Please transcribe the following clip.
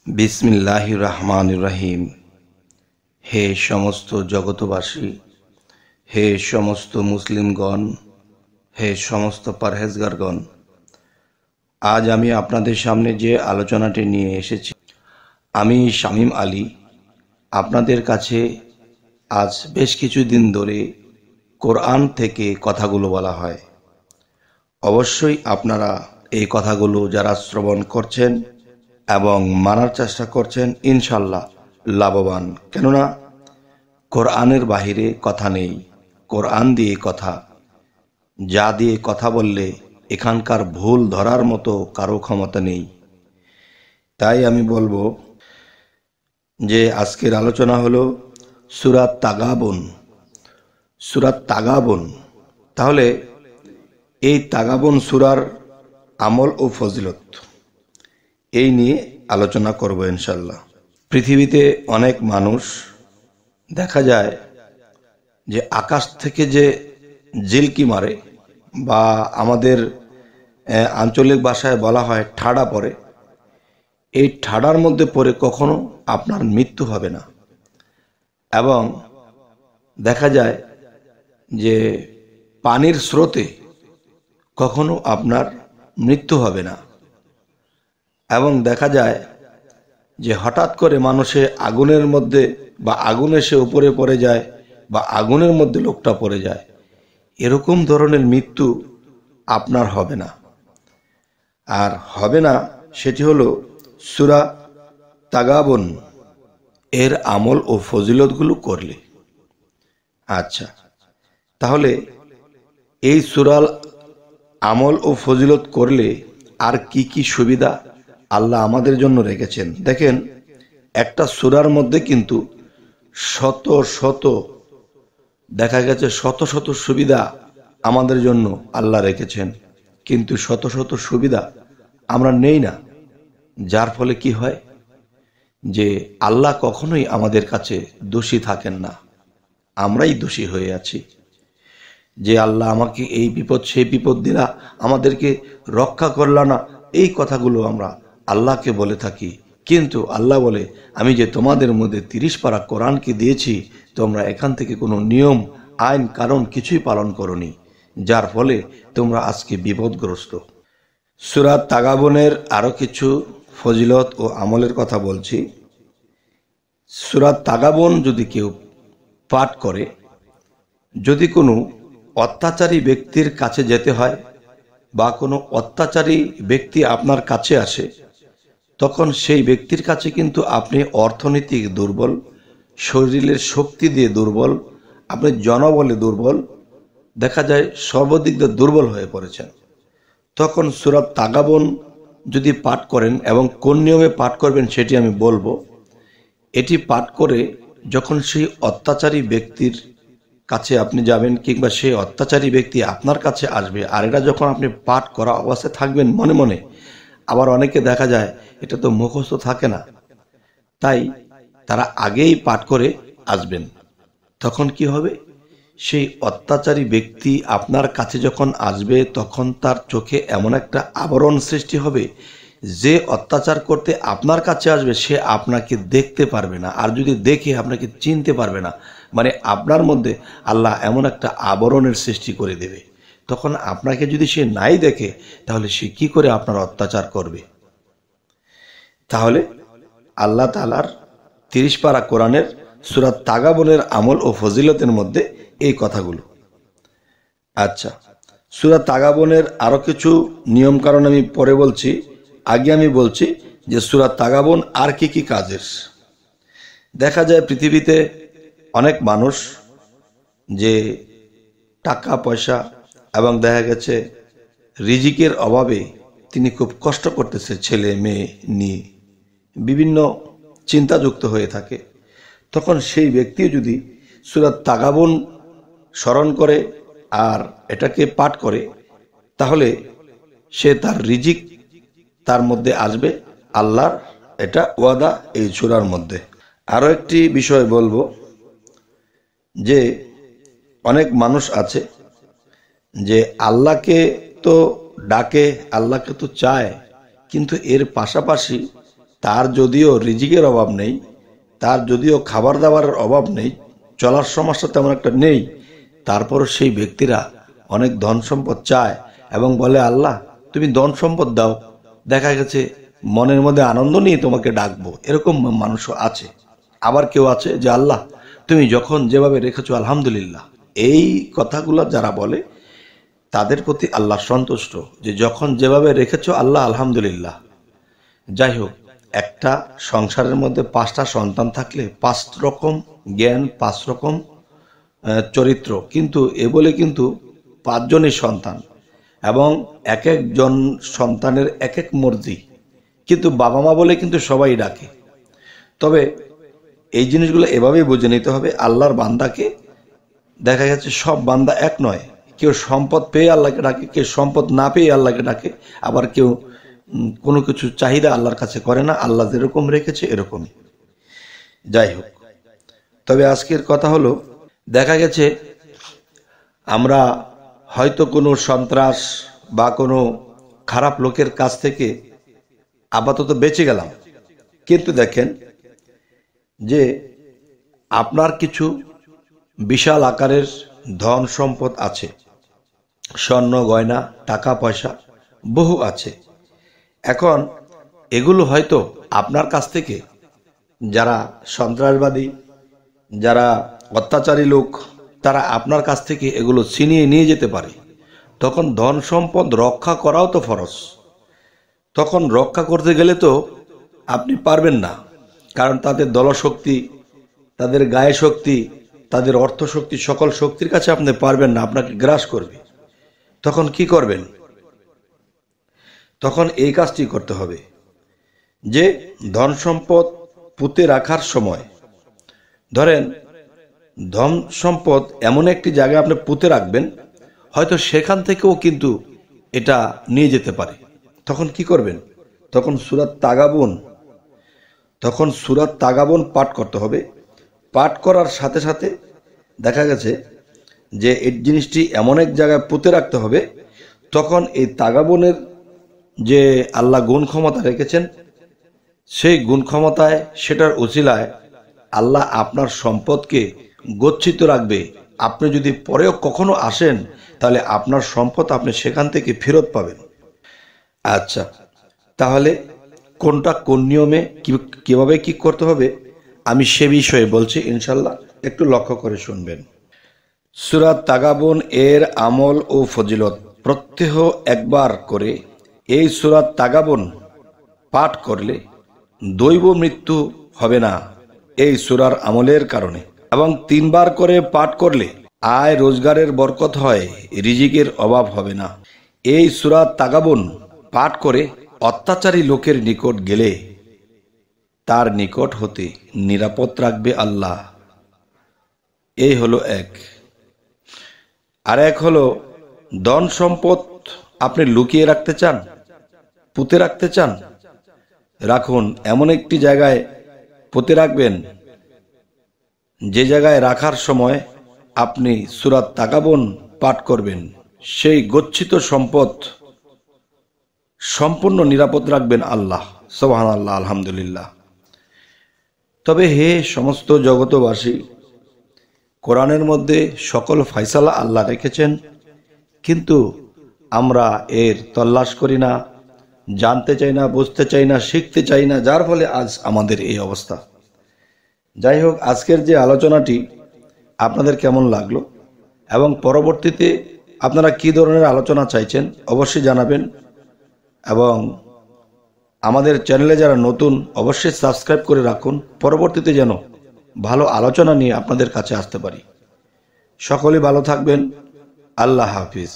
বিসমিল্লাহির রহমানির রহিম। হে সমস্ত জগতবাসী, হে সমস্ত মুসলিমগণ, হে সমস্ত পরহেজগারগণ, আজ আমি আপনাদের সামনে যে আলোচনাটি নিয়ে এসেছি, আমি শামীম আলী আপনাদের কাছে আজ বেশ কিছুদিন ধরে কোরআন থেকে কথাগুলো বলা হয়। অবশ্যই আপনারা এই কথাগুলো যারা শ্রবণ করছেন এবং মানার চেষ্টা করছেন, ইনশাল্লাহ লাভবান। কেননা কোরআনের বাহিরে কথা নেই, কোরআন দিয়ে কথা। যা দিয়ে কথা বললে এখানকার ভুল ধরার মতো কারো ক্ষমতা নেই। তাই আমি বলবো যে আজকের আলোচনা হলো সূরা তাগাবুন। সূরা তাগাবুন, তাহলে এই তাগাবুন সূরার আমল ও ফজিলত এই নিয়ে আলোচনা করব ইনশাল্লাহ। পৃথিবীতে অনেক মানুষ দেখা যায় যে আকাশ থেকে যে জিলকি মারে, বা আমাদের আঞ্চলিক ভাষায় বলা হয় ঠাডা পড়ে, এই ঠাডার মধ্যে পড়ে কখনো আপনার মৃত্যু হবে না। এবং দেখা যায় যে পানির স্রোতে কখনো আপনার মৃত্যু হবে না। এবং দেখা যায় যে হঠাৎ করে মানুষে আগুনের মধ্যে বা আগুন এসে উপরে পড়ে যায়, বা আগুনের মধ্যে লোকটা পড়ে যায়, এরকম ধরনের মৃত্যু আপনার হবে না। আর হবে না সেটি হলো সূরা তাগাবুন এর আমল ও ফজিলতগুলো করলে। আচ্ছা, তাহলে এই সূরার আমল ও ফজিলত করলে আর কি কি সুবিধা আল্লাহ আমাদের জন্য রেখেছেন দেখেন। একটা সূরার মধ্যে কিন্তু শত শত, দেখা গেছে শত শত সুবিধা আমাদের জন্য আল্লাহ রেখেছেন, কিন্তু শত শত সুবিধা আমরা নেই না। যার ফলে কি হয় যে আল্লাহ কখনোই আমাদের কাছে দোষী থাকেন না, আমরাই দোষী হয়ে আছি। যে আল্লাহ আমাকে এই বিপদ সেই বিপদ দিলা, আমাদেরকে রক্ষা করলা না, এই কথাগুলো আমরা আল্লাহকে বলে থাকি। কিন্তু আল্লাহ বলে, আমি যে তোমাদের মধ্যে 30 পারা কোরআনকে দিয়েছি, তোমরা এখান থেকে কোনো নিয়ম আইন কারণ কিছুই পালন করনি, যার ফলে তোমরা আজকে বিপদগ্রস্ত। সূরা তাগাবুনের আরো কিছু ফজিলত ও আমলের কথা বলছি। সূরা তাগাবুন যদি কেউ পাঠ করে, যদি কোনো অত্যাচারী ব্যক্তির কাছে যেতে হয় বা কোনো অত্যাচারী ব্যক্তি আপনার কাছে আসে, তখন সেই ব্যক্তির কাছে কিন্তু আপনি অর্থনৈতিক দুর্বল, শরীরের শক্তি দিয়ে দুর্বল, আপনি জনবলে দুর্বল, দেখা যায় সর্বদিক দিয়ে দুর্বল হয়ে পড়েছেন। তখন সূরা তাগাবুন যদি পাঠ করেন, এবং কোন নিয়মে পাঠ করবেন সেটি আমি বলবো। এটি পাঠ করে যখন সেই অত্যাচারী ব্যক্তির কাছে আপনি যাবেন, কিংবা সেই অত্যাচারী ব্যক্তি আপনার কাছে আসবে, আর এটা যখন আপনি পাঠ করা অবস্থায় থাকবেন মনে মনে, আবার অনেকে দেখা যায় এটা তো মুখস্থ থাকে না, তাই তারা আগেই পাঠ করে আসবেন। তখন কি হবে, সেই অত্যাচারী ব্যক্তি আপনার কাছে যখন আসবে, তখন তার চোখে এমন একটা আবরণ সৃষ্টি হবে, যে অত্যাচার করতে আপনার কাছে আসবে সে আপনাকে দেখতে পারবে না, আর যদি দেখে আপনাকে চিনতে পারবে না। মানে আপনার মধ্যে আল্লাহ এমন একটা আবরণের সৃষ্টি করে দেবে। তখন আপনাকে যদি সে নাই দেখে, তাহলে সে কি করে আপনার অত্যাচার করবে? তাহলে আল্লাহ তাআলার 30 পারা কোরআনের সূরা তাগাবুনের আমল ও ফজিলতের মধ্যে এই কথাগুলো। আচ্ছা, সূরা তাগাবুনের আরো কিছু নিয়ম কারণ আমি পরে বলছি। আগে আমি বলছি যে সূরা তাগাবুন আর কি কি কাজের। দেখা যায় পৃথিবীতে অনেক মানুষ যে টাকা পয়সা এবং দেখা গেছে রিজিকের অভাবে তিনি খুব কষ্ট করতেছে, ছেলে মেয়ে নিয়ে বিভিন্ন চিন্তাযুক্ত হয়ে থাকে। তখন সেই ব্যক্তি যদি সূরা তাগাবুন স্মরণ করে আর এটাকে পাঠ করে, তাহলে সে তার রিজিক তার মধ্যে আসবে। আল্লাহর এটা ওয়াদা এই সূরার মধ্যে। আরো একটি বিষয় বলবো যে অনেক মানুষ আছে যে আল্লাহকে তো ডাকে, আল্লাহকে তো চায়, কিন্তু এর পাশাপাশি তার যদিও রিজিকের অভাব নেই, তার যদিও খাবার দাবারের অভাব নেই, চলার সমস্যা তেমন একটা নেই, তারপরও সেই ব্যক্তিরা অনেক ধন সম্পদ চায় এবং বলে আল্লাহ তুমি ধন সম্পদ দাও, দেখা গেছে মনের মধ্যে আনন্দ নিয়ে তোমাকে ডাকবো, এরকম মানুষও আছে। আবার কেউ আছে যে আল্লাহ তুমি যখন যেভাবে রেখেছো আলহামদুলিল্লাহ, এই কথাগুলো যারা বলে তাদের প্রতি আল্লাহ সন্তুষ্ট যে যখন যেভাবে রেখেছো আল্লাহ আলহামদুলিল্লাহ। যাই হোক, একটা সংসারের মধ্যে 5টা সন্তান থাকলে 5 রকম জ্ঞান, 5 রকম চরিত্র, কিন্তু এ বলে কিন্তু 5 জনই সন্তান এবং এক একজন সন্তানের এক এক মর্জি, কিন্তু বাবা মা বলে কিন্তু সবাই ডাকে। তবে এই জিনিসগুলো এভাবেই বুঝে নিতে হবে, আল্লাহর বান্দাকে দেখা গেছে সব বান্দা এক নয়, কেউ সম্পদ পেয়ে আল্লাহকে ডাকে, কেউ সম্পদ না পেয়ে আল্লাহকে ডাকে, আবার কেউ কোনো কিছু চাহিদা আল্লাহর কাছে করে না, আল্লাহ যেরকম রেখেছে এরকমই। যাই হোক, তবে আজকের কথা হলো, দেখা গেছে আমরা হয়তো কোনো সন্ত্রাস বা কোনো খারাপ লোকের কাছ থেকে আপাতত বেঁচে গেলাম, কিন্তু দেখেন যে আপনার কিছু বিশাল আকারের ধন সম্পদ আছে, স্বর্ণ গয়না টাকা পয়সা বহু আছে। এখন এগুলো হয়তো আপনার কাছ থেকে যারা সন্ত্রাসবাদী, যারা অত্যাচারী লোক, তারা আপনার কাছ থেকে এগুলো ছিনিয়ে নিয়ে যেতে পারে। তখন ধন সম্পদ রক্ষা করাও তো ফরজ। তখন রক্ষা করতে গেলে তো আপনি পারবেন না, কারণ তাদের দলশক্তি, তাদের গায়ে শক্তি, তাদের অর্থশক্তি, সকল শক্তির কাছে আপনি পারবেন না, আপনাকে গ্রাস করবে। তখন কি করবেন? তখন এই কাজটি করতে হবে যে ধন সম্পদ পুঁতে রাখার সময়, ধরেন ধন সম্পদ এমন একটি জায়গায় আপনি পুঁতে রাখবেন, হয়তো সেখান থেকেও কিন্তু এটা নিয়ে যেতে পারে। তখন কি করবেন? তখন সূরা তাগাবুন পাঠ করতে হবে। পাঠ করার সাথে সাথে দেখা গেছে যে এই জিনিসটি এমন এক জায়গায় পুঁতে রাখতে হবে, তখন এই তাগাবুনের যে আল্লাহ গুণ ক্ষমতা রেখেছেন, সেই গুণ ক্ষমতায়, সেটার উছিলায় আল্লাহ আপনার সম্পদকে গচ্ছিত রাখবে। আপনি যদি পরেও কখনো আসেন, তাহলে আপনার সম্পদ আপনি সেখান থেকে ফেরত পাবেন। আচ্ছা, তাহলে কোনটা কোন নিয়মে কিভাবে কি করতে হবে আমি সে বিষয়ে বলছি ইনশাল্লাহ, একটু লক্ষ্য করে শুনবেন। সূরা তাগাবুন এর আমল ও ফজিলত প্রত্যহ একবার করে এই সূরা তাগাবুন পাঠ করলে দৈব মৃত্যু হবে না এই সূরার আমলের কারণে, এবং 3 বার করে পাঠ করলে আয় রোজগারের বরকত হয়, রিজিকের অভাব হবে না। এই সূরা তাগাবুন পাঠ করে অত্যাচারী লোকের নিকট গেলে তার নিকট হতে নিরাপদ রাখবে আল্লাহ। এই হলো এক। আর এক হলো, ধন সম্পদ আপনি লুকিয়ে রাখতে চান, পুঁতে রাখতে চান, রাখুন। এমন একটি জায়গায় পুঁতে রাখবেন যে জায়গায় রাখার সময় আপনি সূরা তাগাবুন পাঠ করবেন, সেই গচ্ছিত সম্পদ সম্পূর্ণ নিরাপদ রাখবেন আল্লাহ। সুবহানাল্লাহ, আলহামদুলিল্লাহ। তবে হে সমস্ত জগতবাসী, কোরআনের মধ্যে সকল ফয়সালা আল্লাহ রেখেছেন, কিন্তু আমরা এর তল্লাশ করি না, জানতে চাই না, বুঝতে চাই না, শিখতে চাই না, যার ফলে আজ আমাদের এই অবস্থা। যাই হোক, আজকের যে আলোচনাটি আপনাদের কেমন লাগলো এবং পরবর্তীতে আপনারা কি ধরনের আলোচনা চাইছেন অবশ্যই জানাবেন, এবং আমাদের চ্যানেলে যারা নতুন অবশ্যই সাবস্ক্রাইব করে রাখুন, পরবর্তীতে যেন ভালো আলোচনা নিয়ে আপনাদের কাছে আসতে পারি। সকলে ভালো থাকবেন। আল্লাহ হাফিজ।